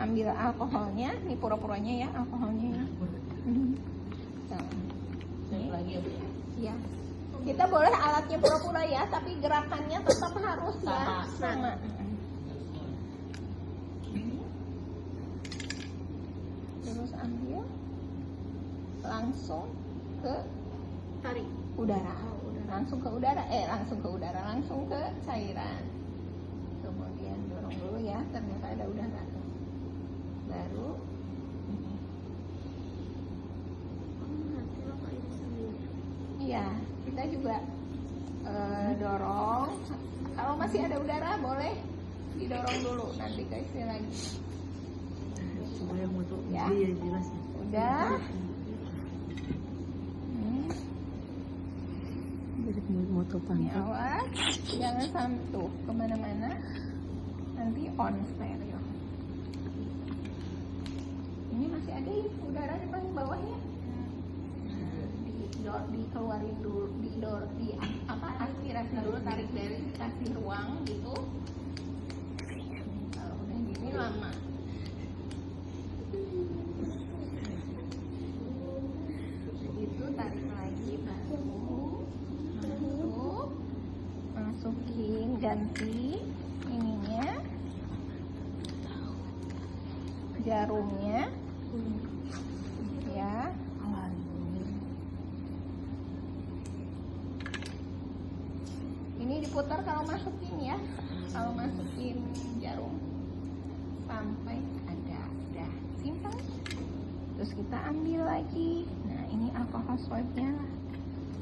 ambil alkoholnya, nih pura-puranya ya, alkoholnya ya. Lagi Ya. Kita boleh alatnya pura-pura ya, tapi gerakannya tetap harus ya sama. Terus ambil, langsung ke tarik udara, langsung ke udara, langsung ke cairan. Kemudian dorong dulu ya, ternyata ada udara. Baru iya, kita juga dorong. Kalau masih ada udara boleh didorong dulu, nanti kasih lagi. supaya motor Ya. jelas. Udah. Jadi motor Ini pantat. awas, jangan sampai tuh kemana-mana. Nanti on stereo. Ini masih ada ya udara di paling bawahnya. Dikeluarin dulu, di aspirasi dulu, tarik dari, kasih ruang gitu. Kalau udah gini lama. Itu tarik lagi, baru masukin, ganti ininya, jarumnya, ya. Ini diputar kalau masukin ya, kalau masukin jarum sampai ada, udah simpan. Terus kita ambil lagi. Nah ini alkohol swabnya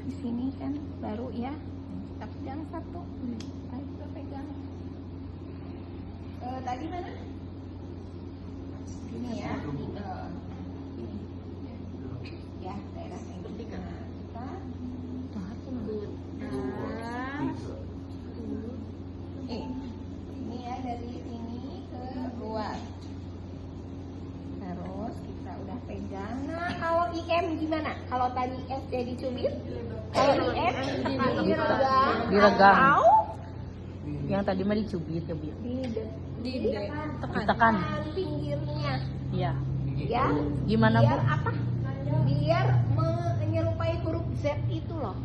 di sini kan baru ya. Kita pegang satu. Ayo kita pegang. Tadi mana? Ini ya. Ini. Ya daerah ini. Nah, kita ini ya dari sini ke luar. Terus kita udah pegang. Nah kalau IM gimana? Kalau tadi SD dicubit, kalau IM diregang. Diregang. Atau Yang tadi mah dicubit ya, Bu. ditekan pinggirnya. Iya. Ya. Gimana, Biar Bu? apa? Biar menyerupai huruf Z itu loh.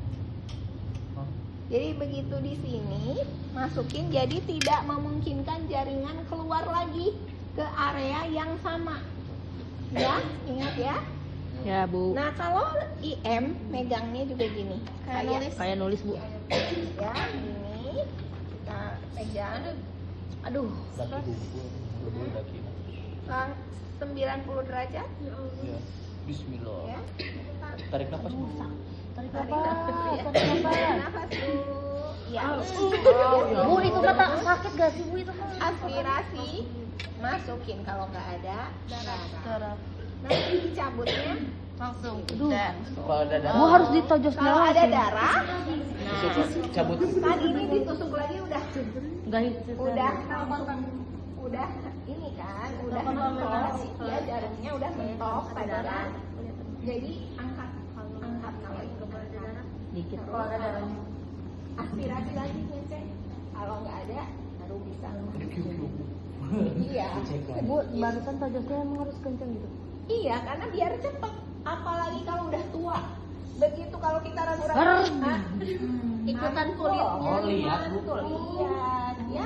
Jadi begitu di sini masukin, jadi tidak memungkinkan jaringan keluar lagi ke area yang sama. Ya, ingat ya. Ya, Bu. Nah, kalau IM megangnya juga gini. Kayak nulis, Bu. Ya, gini. Kita pegang. Aduh. Lang 90 derajat. Ya. Bismillah. Ya. Tarik nafas dulu. Tarik nafas dulu. Ya. Bu, itu kata sakit gak sih, Bu, itu mah? Aspirasi masukin, kalau nggak ada darah. Nanti dicabutnya langsung. Kalau ada Bu harus ditojos Kalau ada darah, cabut. kan ini ditusuk lagi udah Enggak itu. udah ini kan udah mentok ya, jarumnya udah mentok pada. Jadi angkat kalau itu darah Dikit. kalau ada darahnya, aspirasi lagi ngecek. Kalau nggak ada baru bisa. Iya. Bu, barusan tojosnya emang harus kenceng gitu. Iya, karena biar cepet. Apalagi kalau udah tua. Begitu kalau kita ragu-ragu, ikutan kulitnya. Oh, lihat, Bu. Betul, lihat ya.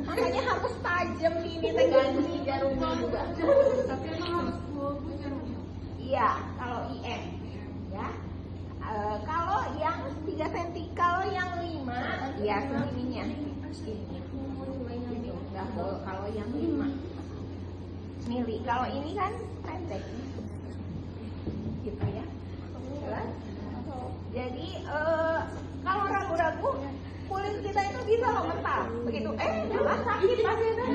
Makanya harus tajam ini, teh ganti jarumnya juga. Tapi harus jarumnya. Iya, kalau IM ya. Kalau yang 3 cm, kalau yang 5 ya segininya. Kalau yang 5 mili, kalau ini kan pendek gitu ya. Jelas? Jadi kalau ragu-ragu, kulit kita itu bisa loh mental. Begitu malah sakit pasiennya,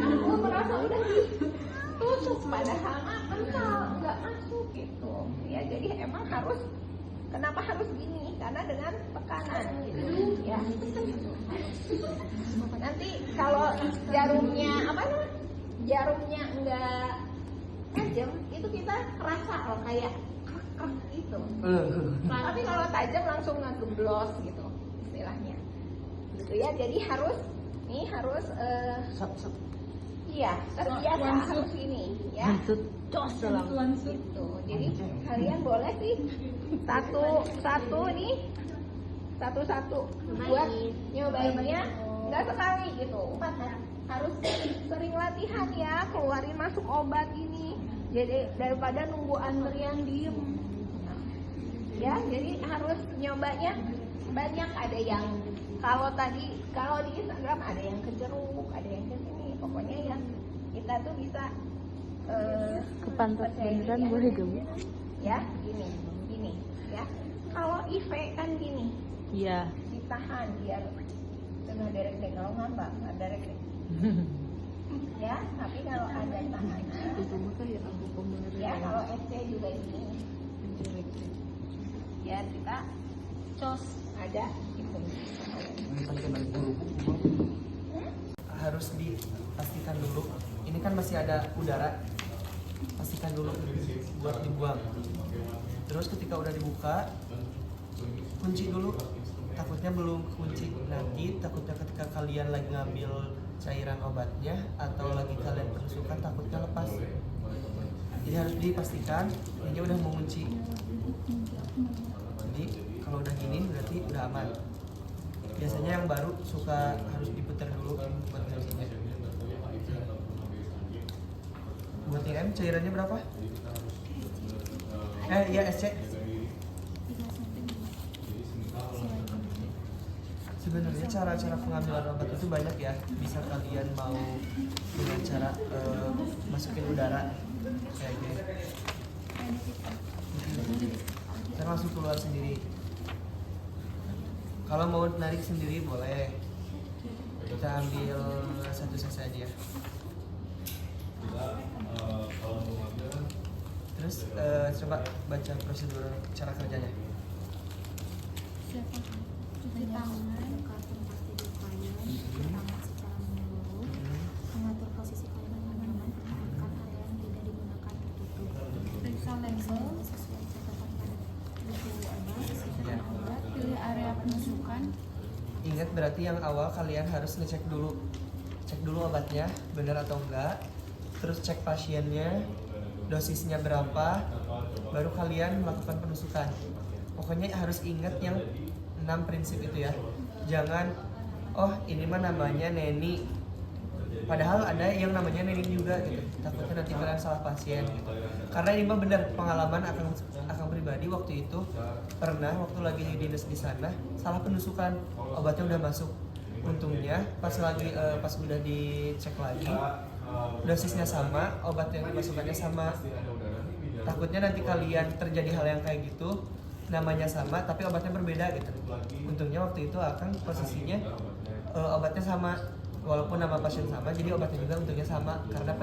merasa udah ditusuk, padahal mental nggak masuk gitu ya. Jadi emang harus, kenapa harus gini? Karena dengan tekanan gitu ya. Nanti kalau jarumnya jarumnya enggak tajam, itu kita rasa loh kayak gitu. Tapi kalau tajam langsung ngegeblos gitu istilahnya. Gitu ya. Jadi harus Iya, terbiasa harus ini ya. Cos Gitu. Jadi kalian boleh sih satu nih, satu buat nyobainnya nggak sekali gitu. Harus sering latihan ya, keluarin masuk obat ini. Jadi daripada nunggu antrian diem. Ya, jadi harus nyobanya banyak. Ada yang kalau di Instagram ada yang ke jeruk, ada yang ke sini. Pokoknya ya kita tuh bisa ke pantat beneran boleh gak Bu? ya gini ya. Kalau IV kan gini, Iya. ditahan biar tengah derek deh, kalau ngambak nggak derek deh. Ya, tapi kalau ada tahanan ya, kalau SC juga ini ya kita cos ada gitu. Harus dipastikan dulu. Ini kan masih ada udara, pastikan dulu buat dibuang. Terus ketika udah dibuka, kunci dulu. Takutnya belum kunci, nanti takutnya ketika kalian lagi ngambil cairan obatnya atau lagi kalian penusukan takutnya lepas. Jadi harus dipastikan ini udah mengunci. Jadi kalau udah gini berarti udah aman. Biasanya yang baru suka harus diputar dulu buat nguncinya. Buat IM cairannya berapa? Ya SC. Sebenarnya cara-cara pengambilan obat itu banyak ya. Bisa kalian mau dengan cara masukin udara kayak gini. Kita langsung keluar sendiri. Kalau mau narik sendiri boleh. Kita ambil satu sesi aja. Terus coba baca prosedur cara kerjanya. Cuci tangan dekat tempat tidur kalian, pertama secara menyeluruh, mengatur posisi kalian dengan nyaman, pertahankan area yang tidak digunakan tertutup. Periksa label sesuai catatan pada buku obat, sesuai obat, pilih area penusukan. Ingat berarti yang awal kalian harus ngecek dulu, cek dulu obatnya benar atau enggak, terus cek pasiennya, dosisnya berapa, baru kalian melakukan penusukan. Pokoknya harus ingat yang 6 prinsip itu ya. Jangan ini mah namanya Neni, padahal ada yang namanya Neni juga gitu. Takutnya nanti kalian salah pasien gitu. Karena ini mah benar pengalaman akan pribadi waktu itu pernah waktu lagi dinas di sana salah penusukan, obatnya udah masuk. Untungnya pas udah dicek lagi dosisnya sama, obat yang dimasukkannya sama. Takutnya nanti kalian terjadi hal yang kayak gitu, namanya sama tapi obatnya berbeda gitu. Untungnya waktu itu akan posisinya obatnya sama, walaupun nama pasien sama, jadi obatnya juga untungnya sama karena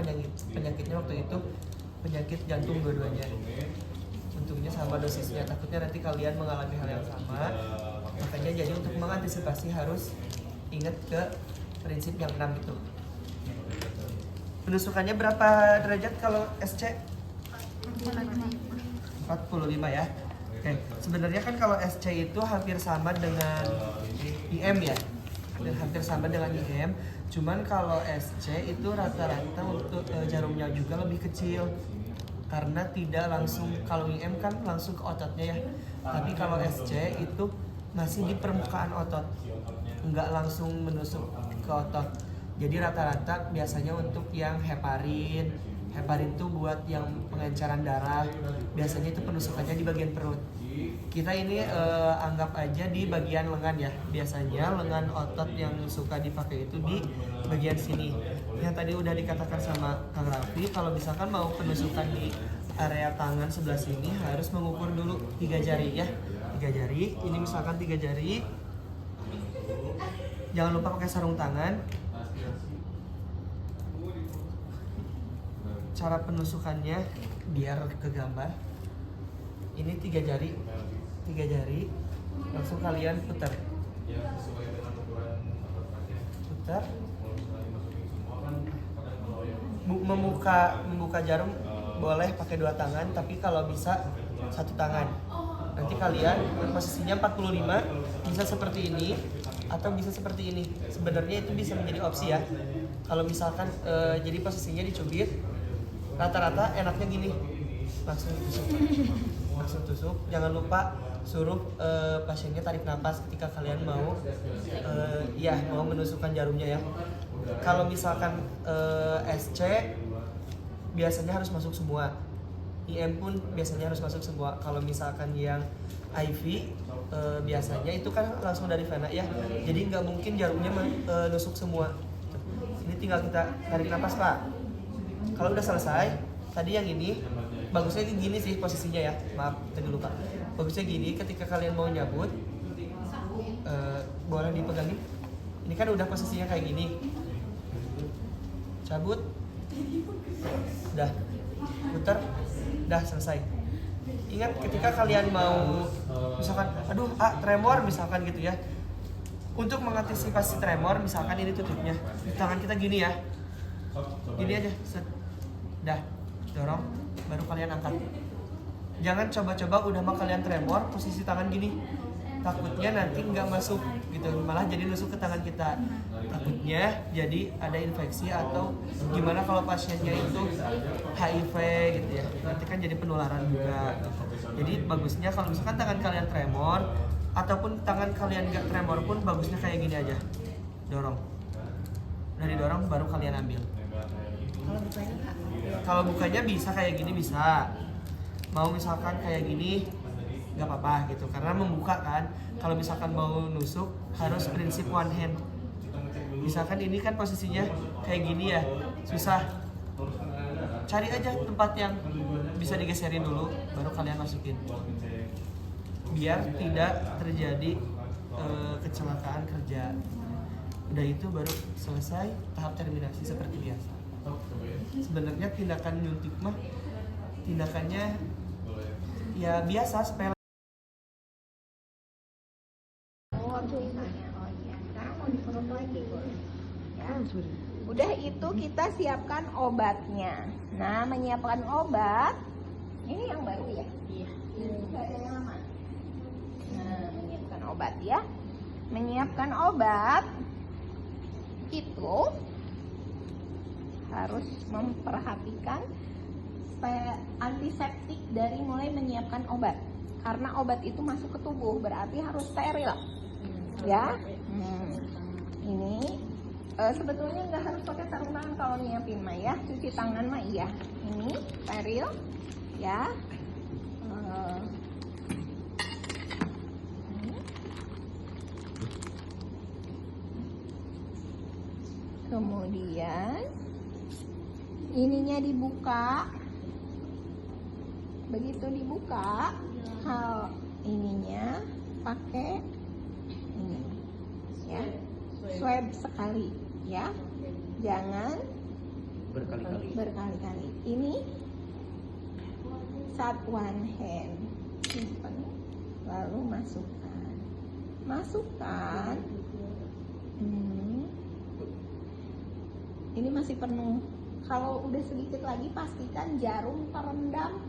penyakitnya waktu itu penyakit jantung dua-duanya. Untungnya sama dosisnya. Takutnya nanti kalian mengalami hal yang sama, makanya jadi untuk mengantisipasi harus ingat ke prinsip yang 6 itu. Penusukannya berapa derajat kalau SC? 45 ya. Oke, sebenarnya kan kalau SC itu hampir sama dengan IM ya, dan hampir sama dengan IM. Cuman kalau SC itu rata-rata untuk jarumnya juga lebih kecil, karena tidak langsung. Kalau IM kan langsung ke ototnya ya, tapi kalau SC itu masih di permukaan otot, nggak langsung menusuk ke otot. Jadi rata-rata biasanya untuk yang heparin itu buat yang pengenceran darah, biasanya itu penusukannya di bagian perut. Kita ini anggap aja di bagian lengan ya. Biasanya lengan otot yang suka dipakai itu di bagian sini. Yang tadi udah dikatakan sama Kang Raffi, kalau misalkan mau penusukan di area tangan sebelah sini harus mengukur dulu 3 jari ya. 3 jari, ini misalkan 3 jari. Jangan lupa pakai sarung tangan. Cara penusukannya biar ke gambar. Ini 3 jari, langsung kalian putar, membuka jarum boleh pakai 2 tangan, tapi kalau bisa 1 tangan. Nanti kalian posisinya 45, bisa seperti ini atau bisa seperti ini. Sebenarnya itu bisa menjadi opsi ya. Kalau misalkan jadi posisinya dicubit, rata-rata enaknya gini, langsung tusuk. Jangan lupa suruh pasiennya tarik nafas ketika kalian mau mau menusukkan jarumnya ya. Kalau misalkan SC biasanya harus masuk semua, IM pun biasanya harus masuk semua. Kalau misalkan yang IV biasanya itu kan langsung dari vena ya, jadi nggak mungkin jarumnya nusuk semua. Ini tinggal kita tarik nafas Pak. Kalau udah selesai, tadi yang ini bagusnya gini sih posisinya ya, maaf tadi lupa. Bagusnya gini, ketika kalian mau nyabut boleh dipegangin. Ini kan udah posisinya kayak gini, cabut, udah putar, udah selesai. Ingat ketika kalian mau misalkan tremor misalkan gitu ya, untuk mengantisipasi tremor misalkan ini tutupnya tangan kita gini ya, gini aja, set, dah dorong, baru kalian angkat. Jangan coba-coba udah mah kalian tremor posisi tangan gini, takutnya nanti nggak masuk gitu, malah jadi nusuk ke tangan kita. Takutnya jadi ada infeksi atau gimana kalau pasiennya itu HIV gitu ya, nanti kan jadi penularan juga gitu. Jadi bagusnya kalau misalkan tangan kalian tremor ataupun tangan kalian nggak tremor pun bagusnya kayak gini aja, dorong. Udah didorong baru kalian ambil. Kalau bukanya bisa kayak gini, bisa. Mau misalkan kayak gini nggak apa-apa gitu, karena membuka kan. Kalau misalkan mau nusuk harus prinsip one hand. Misalkan ini kan posisinya kayak gini ya, susah. Cari aja tempat yang bisa digeserin dulu, baru kalian masukin. Biar tidak terjadi kecelakaan kerja. Udah itu baru selesai tahap terminasi seperti biasa. Sebenarnya tindakan nyuntik mah tindakannya ya biasa, sepele. Sekarang mau diperut lagi ya. Udah itu kita siapkan obatnya. Nah, menyiapkan obat ini yang baru ya? Iya. Nggak ada yang lama. Nah, menyiapkan obat ya. Menyiapkan obat itu harus memperhatikan antiseptik dari mulai menyiapkan obat, karena obat itu masuk ke tubuh berarti harus steril ya. Ini sebetulnya nggak harus pakai sarung tangan kalau nyiapin mah ya, cuci tangan mah iya. Ini steril ya. Kemudian ininya dibuka. Begitu dibuka, hal ininya pakai ini ya, swab sekali ya, jangan berkali-kali. Ini one hand, simpen, lalu masukkan. Ini masih penuh. Kalau udah sedikit lagi pastikan jarum terendam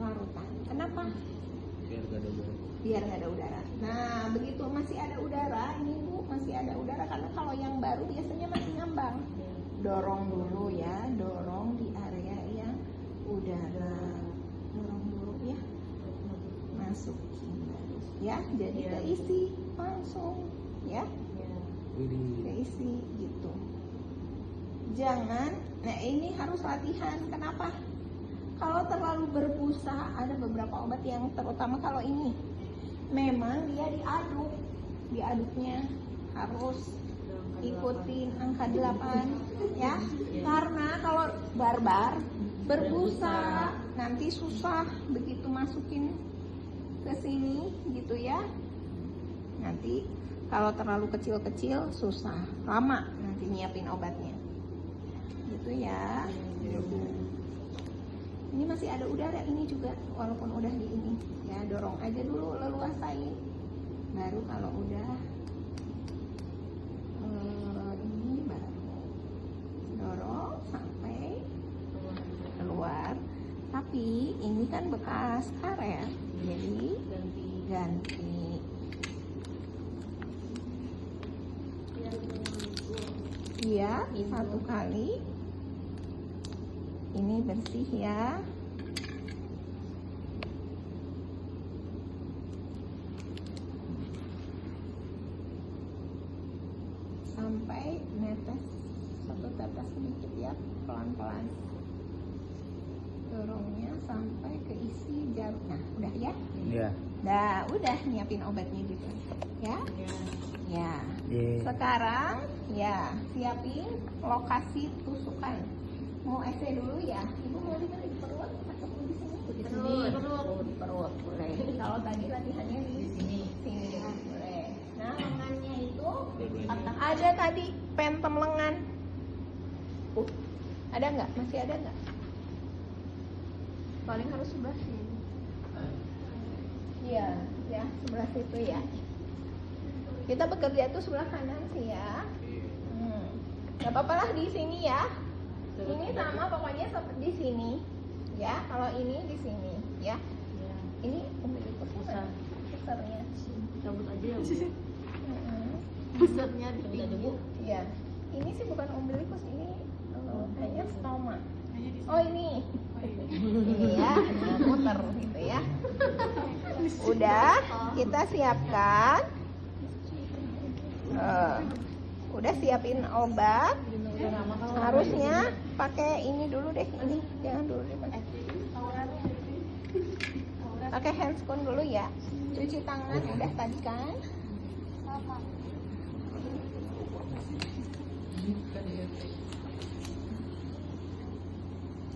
larutan. Kenapa? Biar gak ada udara. Nah, begitu masih ada udara, ini Bu masih ada udara, karena kalau yang baru biasanya masih ngambang. Dorong dulu ya, dorong di area yang udara. Dorong dulu ya. Masukin ya, jadi keisi langsung ya. Keisi gitu. Jangan, nah ini harus latihan. Kenapa? Kalau terlalu berbusa, ada beberapa obat yang terutama kalau ini memang dia diaduknya harus ikutin angka 8 ya, karena kalau barbar berbusa nanti susah begitu masukin ke sini gitu ya. Nanti kalau terlalu kecil-kecil susah, lama nanti nyiapin obatnya gitu ya. Ini masih ada udara ini juga, walaupun udah di ini ya, dorong aja dulu, leluasain, baru kalau udah ini baru dorong sampai keluar. Tapi ini kan bekas karet, jadi ganti Iya, 1 kali. Ini bersih ya. Sampai netes 1 tetes sedikit ya, pelan-pelan. Dorongnya sampai ke isi jarum. Nah, udah ya? Iya. Nah, udah nyiapin obatnya gitu. Ya? Ya. Sekarang ya, siapin lokasi tusukan. Mau EC dulu ya? Ibu mau di mana? Di perut atau di sini? Di perut. Di perut boleh. Kalau tadi latihannya di sini. Sini boleh. Nah, lengannya itu ada tadi pentem lengan. Ada nggak? Masih ada nggak? Paling harus sebelah sini. Iya, ya sebelah situ ya. Kita bekerja itu sebelah kanan sih ya. Gak apa-apa lah di sini ya. Ini sama pokoknya seperti di sini. Ya, kalau ini di sini ya. Ini umbilikusnya besarnya. Cabut aja ya. Besarnya di tinggi. Iya. Ini sih bukan umbilikus, ini kayaknya stoma. Oh ini. Ini ya, muter gitu ya. Udah, kita siapkan. Udah siapin obat. Harusnya pakai ini dulu deh, ini jangan dulu deh pakai handscoon dulu ya. Cuci tangan udah tadi kan?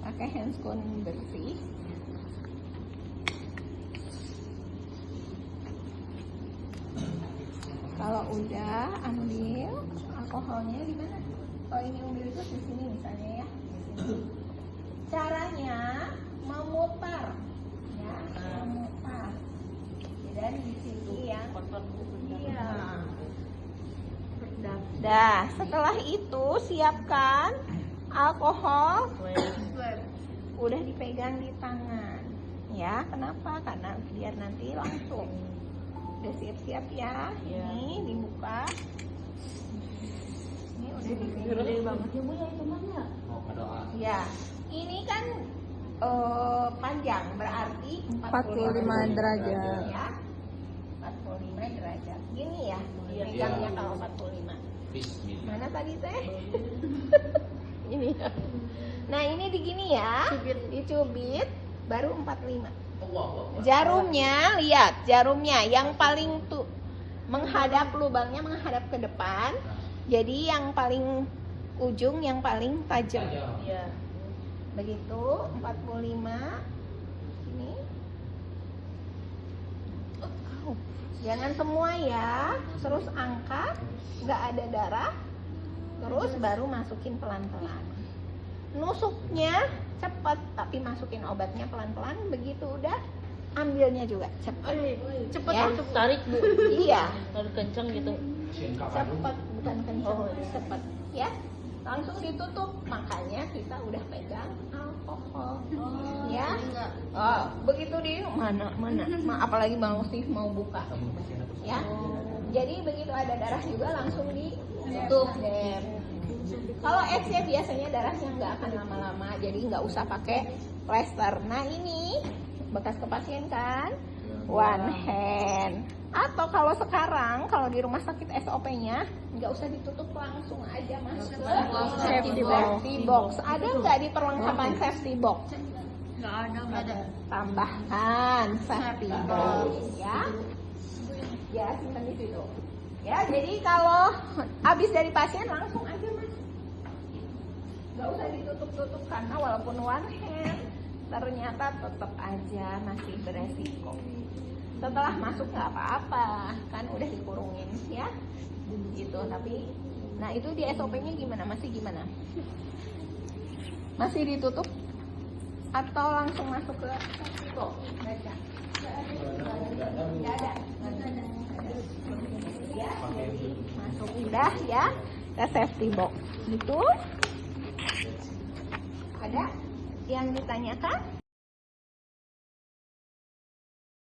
Pakai handscoon bersih. Kalau udah, ambil alkoholnya di mana? Kalau ini umbilikus di sini misalnya ya. Di sini. Caranya memutar, ya, memutar. Dari di sini ya. Iya. Dah, setelah itu siapkan alkohol. Udah dipegang di tangan. Ya, kenapa? Karena biar nanti langsung. Udah siap-siap ya. Ini dibuka. Ini udah Gede banget ya Bu ya hitungannya. ya. Ini kan panjang, berarti 45 derajat. Ya. 45 derajat. Gini ya. Pegangnya kalau 45. Mana tadi teh? Ini ya. Nah, ini digini ya. Dicubit baru 45. Jarumnya, lihat jarumnya yang paling tuh menghadap, lubangnya menghadap ke depan. Jadi yang paling ujung yang paling tajam. Iya. Begitu 45. Ini. Jangan semua ya. Terus angkat, nggak ada darah. Terus baru masukin pelan-pelan. Nusuknya cepat, tapi masukin obatnya pelan-pelan. Begitu udah, ambilnya juga cepat. Cepet Ya. untuk tarik Bu. Iya, Harus kenceng gitu. cepat bukan kencang, cepat ya. Langsung ditutup, makanya kita udah pegang alkohol. Ya. Oh, begitu di mana? Apalagi Bang Steve mau buka. Ya. Jadi begitu ada darah juga langsung ditutup deh. Kalau X ya biasanya darahnya nggak akan lama-lama, jadi nggak usah pakai plester. Nah ini bekas ke pasien kan, one hand. Atau kalau sekarang kalau di rumah sakit SOP-nya nggak usah ditutup, langsung aja masuk ke safety box. Ada nggak di perlengkapan safety box? Nggak ada. Tambahkan safety box ya. Ya simpan di situ. Ya jadi kalau habis dari pasien langsung aja mas. Nggak usah ditutup-tutup karena walaupun one hand ternyata tetap aja masih beresiko. Setelah masuk nggak apa-apa, kan udah dikurungin ya, gitu. Tapi, nah itu di SOP-nya gimana? Masih gimana? Masih ditutup atau langsung masuk ke kok? Baca. Nggak ada. Ya, jadi masuk udah ya ke safety box. Gitu. Ada yang ditanyakan?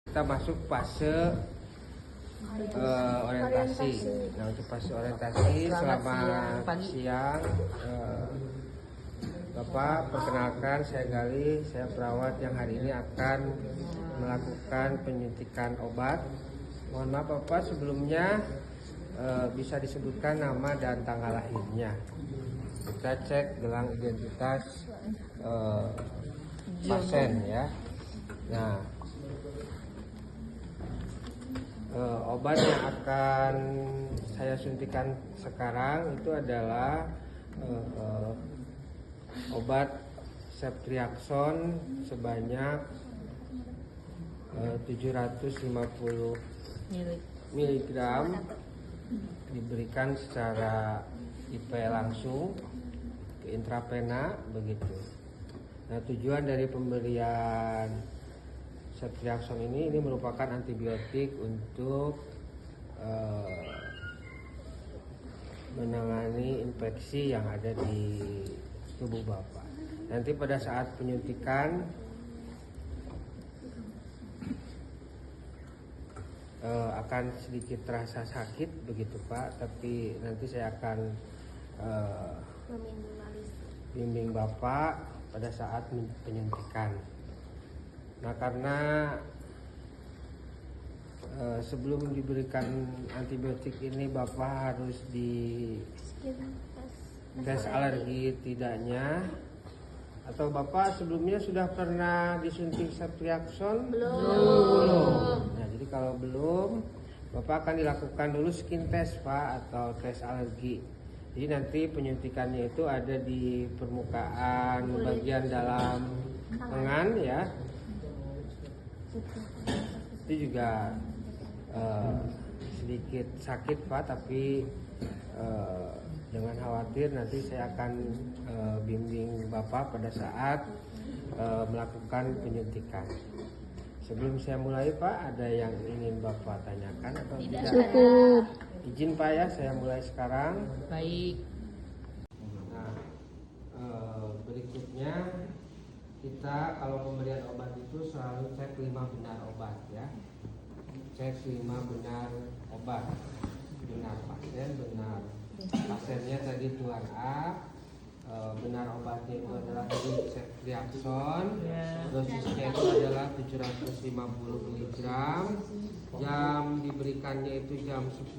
Kita masuk fase orientasi. Nah, untuk pas orientasi selama siang, Bapak perkenalkan, saya Gali, saya perawat yang hari ini akan melakukan penyuntikan obat. Mohon maaf Bapak, sebelumnya bisa disebutkan nama dan tanggal lahirnya. Kita cek gelang identitas pasien ya. Nah, obat yang akan saya suntikan sekarang itu adalah obat Ceftriaxone sebanyak 750 mg diberikan secara IP langsung ke intravena begitu. Nah, tujuan dari pemberian Ceftriaxone ini merupakan antibiotik untuk menangani infeksi yang ada di tubuh Bapak. Nanti pada saat penyuntikan akan sedikit terasa sakit begitu Pak, tapi nanti saya akan bimbing Bapak pada saat penyuntikan. Nah, karena sebelum diberikan antibiotik ini Bapak harus di tes alergi tidaknya, atau Bapak sebelumnya sudah pernah disuntik Ceftriaxone? Belum. Nah, jadi kalau belum, Bapak akan dilakukan dulu skin test Pak, atau tes alergi. Jadi nanti penyuntikannya itu ada di permukaan bagian dalam lengan ya. Itu juga sedikit sakit Pak, tapi jangan khawatir, nanti saya akan bimbing Bapak pada saat melakukan penyuntikan. Sebelum saya mulai Pak, ada yang ingin Bapak tanyakan atau tidak? Cukup. Izin Pak ya, saya mulai sekarang. Baik. Nah, berikutnya kita kalau pemberian obat itu selalu cek 5 benar obat ya. Cek 5 benar obat. Benar pasien, benar pasiennya tadi Tuan A, benar obatnya itu adalah Ceftriaxone, dosisnya itu adalah 750 mg, jam diberikannya itu jam 10,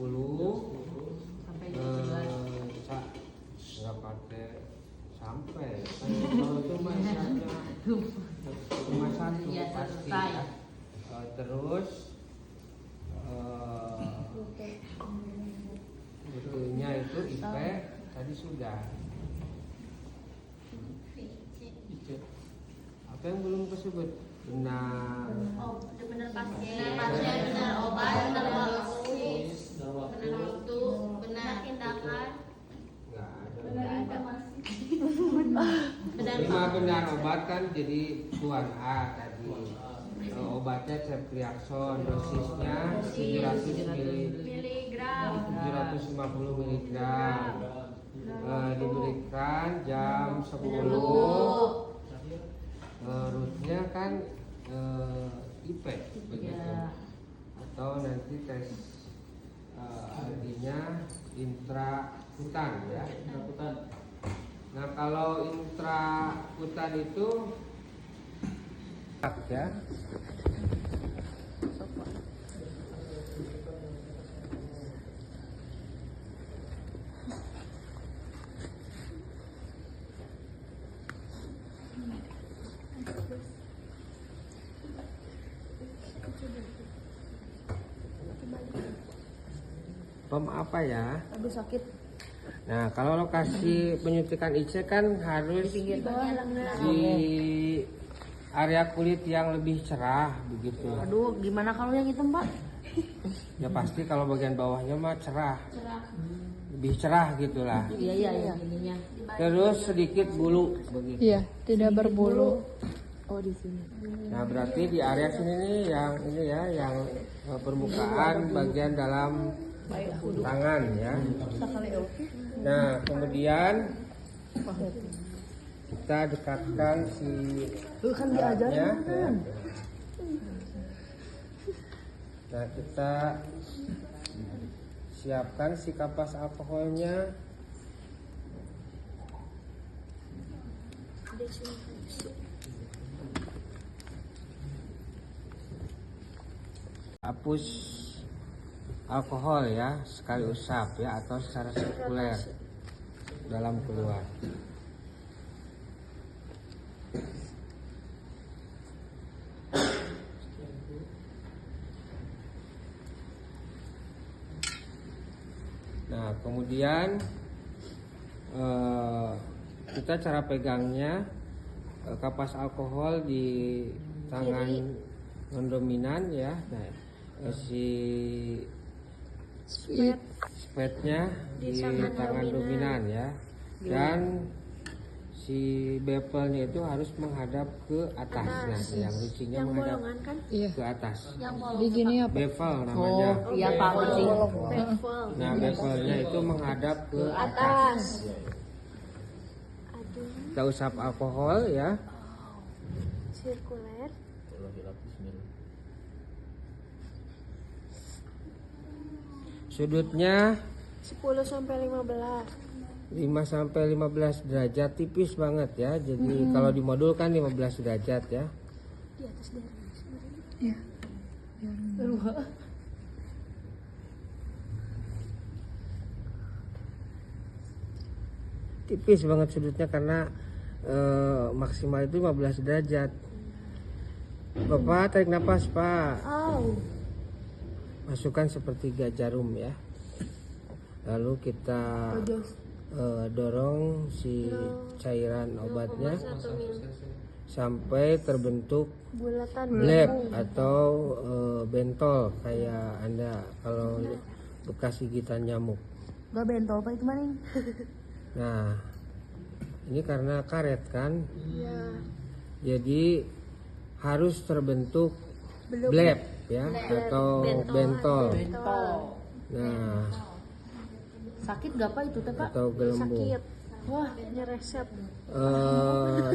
nggak pakai sampai, kalau itu masanya cuma satu pasti ya. Terus betulnya itu IP tadi sudah. Apa yang belum tersebut? Benar. Benar pasien, benar obat, benar waktu, benar tindakan. Nggak ada. Lima benar obat kan, jadi Tuan A tadi. Obatnya Ceftriaxone, dosisnya 750 mg, diberikan jam 10. Rootnya kan IP begitu, atau nanti tes artinya intrakutan ya. Nah, kalau intrakutan itu ya. Pem apa ya? Aduh sakit. Nah, kalau lokasi penyuntikan IC kan harus di area kulit yang lebih cerah begitu. Aduh, gimana kalau yang hitam Pak? Ya pasti kalau bagian bawahnya mah cerah. Lebih cerah gitulah. Iya. Terus sedikit bulu begitu. Iya, tidak berbulu. Oh, di sini. Nah, berarti di area sini nih yang ini ya, yang permukaan bagian dalam tangan ya. Nah, kemudian kita dekatkan si alatnya, ya. Nah, kita siapkan si kapas alkoholnya. Hapus alkohol ya, sekali usap ya, atau secara sirkuler dalam keluar. Nah, kemudian kita cara pegangnya, kapas alkohol di tangan non dominan ya. Nah, si spatnya di tangan dominan ya, dan si bevelnya itu harus menghadap ke atas. Nah, yang lucunya menghadap kan? ke atas. Di gini apa? Bevel namanya. Iya Pak, ngerti. Nah, bevelnya itu menghadap ke Atas. Kita usap alkohol ya. Sirkuler. Sudutnya 10 sampai 15. 5 sampai 15 derajat, tipis banget ya. Jadi kalau di modul kan 15 derajat ya. Di atas daerah. Tipis banget sudutnya karena maksimal itu 15 derajat. Bapak tarik nafas, Pak. Masukkan sepertiga jarum ya. Lalu kita dorong si cairan obatnya sampai terbentuk Bulatan bleb atau bentol kayak Anda kalau bekas gigitan nyamuk. Gak bentol Pak itu maning. Nah, ini karena karet kan, Iya. jadi harus terbentuk bleb ya, atau bentol. Nah, Sakit gak Pak itu teh Pak? atau gelembung. Sakit. Wah, nyeresep.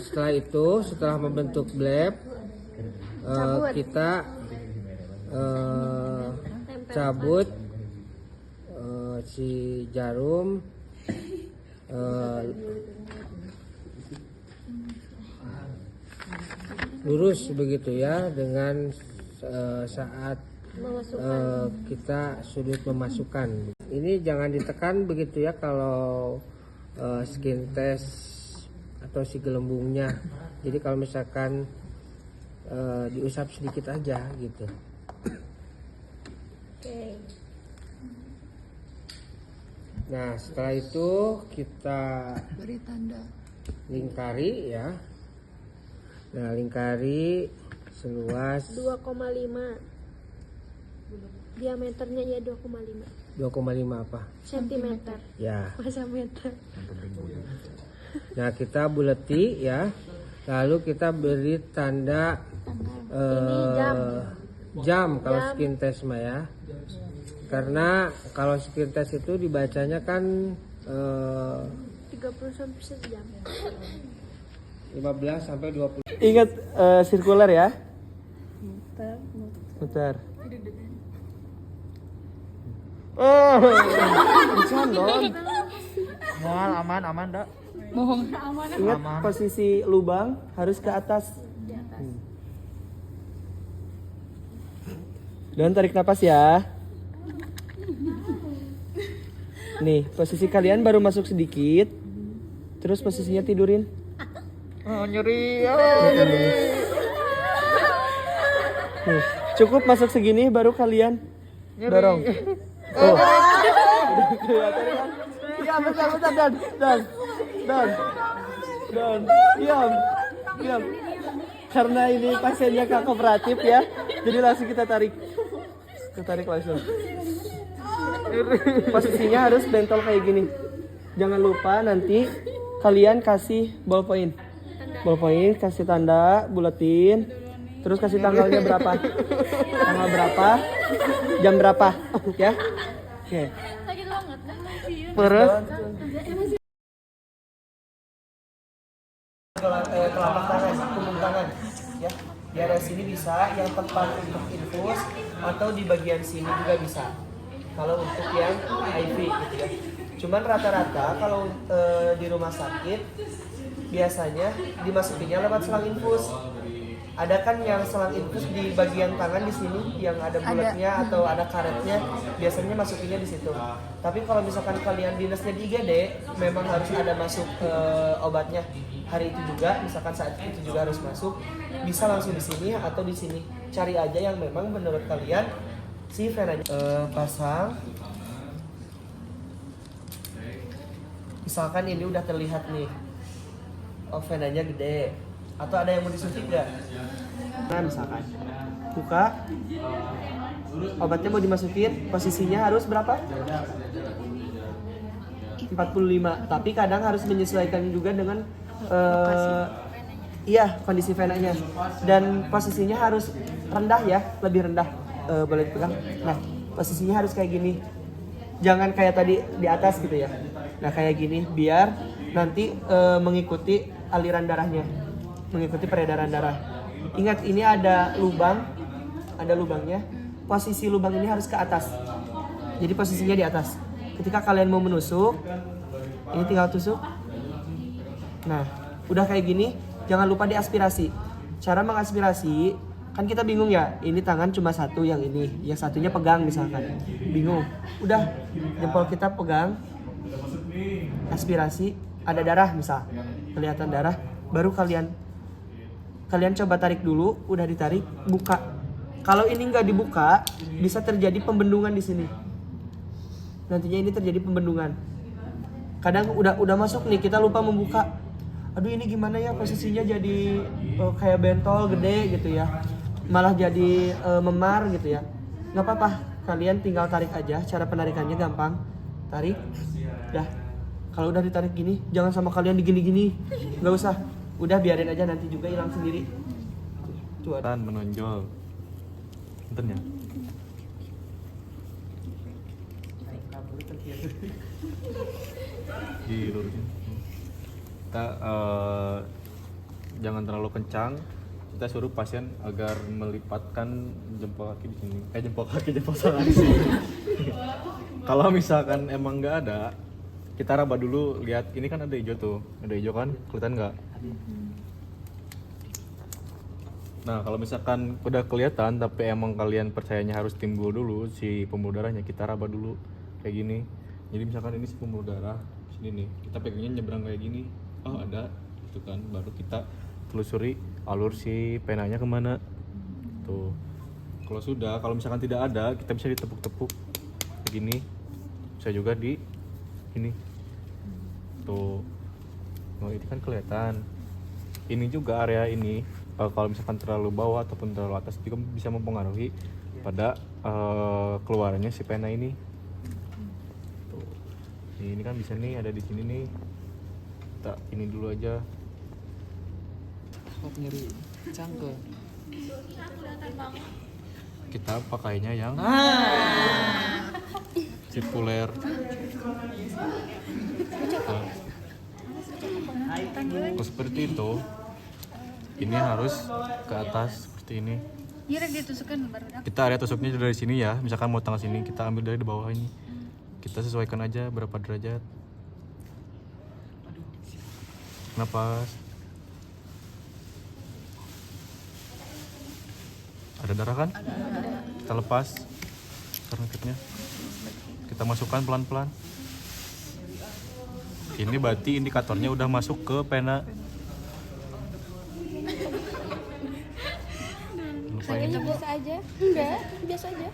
Setelah itu, setelah membentuk bleb, kita cabut si jarum. Lurus begitu ya, dengan saat kita sudut memasukkan. Ini jangan ditekan begitu ya kalau skin test atau si gelembungnya. Jadi kalau misalkan diusap sedikit aja gitu. Oke. Nah, setelah itu kita Beri tanda. lingkari ya. Nah, lingkari seluas 2,5. Diameternya ya 2,5 2,5 apa? sentimeter. Ya. Masa meter. Nah, kita buleti ya. Lalu kita beri tanda jam kalau skin test mah ya. Karena kalau skin test itu dibacanya kan 30 sampai sejam. 15 sampai 20. Ingat sirkuler ya. Muter. Oh, calon. Moal aman dak. Ingat posisi lubang harus ke atas. Dan tarik napas ya. Nih, posisi kalian baru masuk sedikit. Terus posisinya tidurin. Nyeri. Nih, cukup masuk segini baru kalian dorong. Oh. Udah kelihatan kan? Iya, bentar dan diam. Karena ini pasiennya Kak kooperatif ya. Jadi langsung kita tarik langsung. Posisinya harus bentol kayak gini. Jangan lupa nanti kalian kasih ballpoint, kasih tanda, buletin, terus kasih tanggalnya berapa, tanggal berapa, jam berapa, ya. Oke. Terus telapak tangan, punggung tangan, ya. Di area sini bisa, yang tempat untuk infus atau di bagian sini juga bisa. Kalau untuk yang IV gitu ya. Cuman rata-rata kalau di rumah sakit biasanya dimasukinnya lewat selang infus. Ada kan yang selang infus di bagian tangan di sini yang ada bulatnya atau ada karetnya, biasanya masukinnya di situ. Tapi kalau misalkan kalian dinasnya di IGD, memang harus ada masuk obatnya hari itu juga, misalkan saat itu juga harus masuk. Bisa langsung di sini atau di sini. Cari aja yang memang menurut kalian si venanya pasang. Misalkan ini udah terlihat nih, oh venanya gede. Atau ada yang mau disuntik nggak? Nah misalkan buka, obatnya mau dimasukin, posisinya harus berapa? 45. Tapi kadang harus menyesuaikan juga dengan kondisi venanya. Dan posisinya harus rendah ya, lebih rendah. Boleh dipegang. Nah posisinya harus kayak gini. Jangan kayak tadi di atas gitu ya. Nah kayak gini biar nanti mengikuti aliran darahnya, mengikuti peredaran darah. Ingat ini ada lubangnya. Posisi lubang ini harus ke atas. Jadi posisinya di atas. Ketika kalian mau menusuk, ini tinggal tusuk. Nah, udah kayak gini, jangan lupa diaspirasi. Cara mengaspirasi, kan kita bingung ya. Ini tangan cuma satu yang ini, yang satunya pegang misalkan. Bingung. Udah, jempol kita pegang. Aspirasi, ada darah misal. Kelihatan darah, baru kalian coba tarik dulu, udah ditarik, buka. Kalau ini nggak dibuka, bisa terjadi pembendungan di sini. Nantinya ini terjadi pembendungan. Kadang udah masuk nih, kita lupa membuka. Aduh ini gimana ya, posisinya jadi kayak bentol gede gitu ya. Malah jadi memar gitu ya. Nggak apa-apa, kalian tinggal tarik aja. Cara penarikannya gampang. Tarik, dah. Kalau udah ditarik gini, jangan sama kalian digini-gini. Nggak usah. Udah biarin aja, nanti juga hilang sendiri. Tuh ada. Menonjol. Punten ya. Dilurusin. Kita jangan terlalu kencang. Kita suruh pasien agar melipatkan jempol kaki di sini. Jempol tangan di sini. Kalau misalkan emang nggak ada, kita raba dulu. Lihat ini kan ada hijau tuh, ada hijau kan, kelihatan nggak? Nah kalau misalkan udah kelihatan tapi emang kalian percayanya harus timbul dulu si pembuluh darahnya, kita raba dulu kayak gini. Jadi misalkan ini si pembuluh darah sini nih, kita pegangnya nyebrang kayak gini, oh ada, itu kan, baru kita telusuri alur si penanya kemana. Tuh, kalau misalkan tidak ada, kita bisa ditepuk-tepuk kayak gini, bisa juga di ini. Tuh, oh ini kan kelihatan. Ini juga area ini. Kalau misalkan terlalu bawah ataupun terlalu atas juga bisa mempengaruhi pada keluarannya si pena ini. Tuh. Ini kan bisa nih ada di sini nih. Kita ini dulu aja. Kok nyeri cangkel. Kita pakainya yang sirkuler. Nah, seperti itu. Ini harus ke atas seperti ini. Kita area tusuknya dari sini ya. Misalkan mau tengah sini, kita ambil dari di bawah ini. Kita sesuaikan aja berapa derajat. Napas. Ada darah kan? Kita lepas tourniquetnya. Kita masukkan pelan-pelan. Ini berarti indikatornya udah masuk ke pena. Biasa aja. Enggak, biasa aja.